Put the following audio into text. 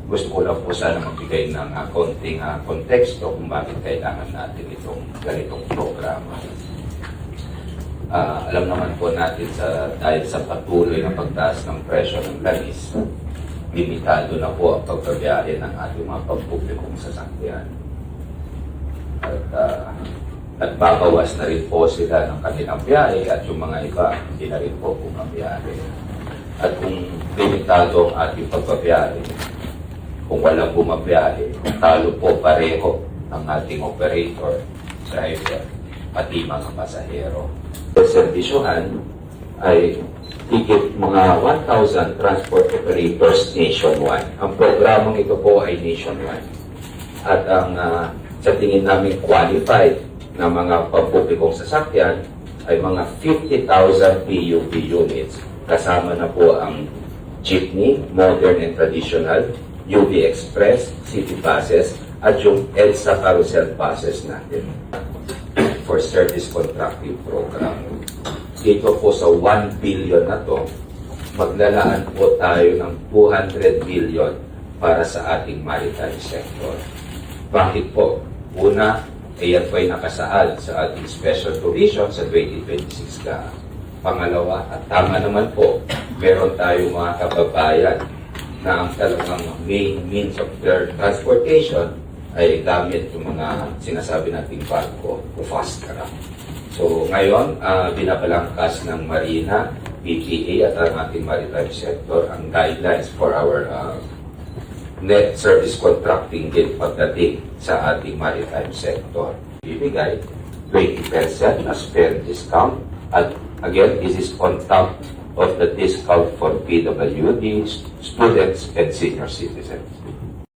gusto ko lang po sana magbigay ng konting konteksto kung bakit kailangan natin itong ganitong programa. Alam naman po natin dahil sa patuloy na pagtaas ng presyo ng langis, limitado na po ang pagbabiyahe ng ating mga pampublikong sasakyan. At nagbabawas na rin po sila ng kanilang biyahe at yung mga iba hindi na rin po bumabiyahe. At kung limitado ang ating pagbabiyahe, kung walang bumabiyahe, talo po pareho ang ating operator, driver, pati mga pasahero. Ang servisyohan ay higit mga 1,000 transport operators nationwide. Ang programang ito po ay nationwide. At ang sa tingin namin qualified na mga pampublikong sasakyan ay mga 50,000 PUV units. Kasama na po ang jeepney, modern and traditional, UV Express, city buses, at yung EDSA carousel buses natin for service contracting program. Dito po sa 1 billion na to, maglalaan po tayo ng 200 billion para sa ating maritime sector. Bakit po? Una, ayan po ay nakasaad sa ating special provision sa 2026 ka. Pangalawa, at tama naman po, meron tayong mga kababayan na ang talagang main means of their transportation ay gamit yung mga sinasabi nating barko o fast truck. So ngayon, binabalangkas ng Marina, PPA at ang ating maritime sector ang guidelines for our net service contracting din pagdating sa ating maritime sector. Bibigay 20% as fair discount at again, this is on top of the discount for PWD, students, and senior citizens.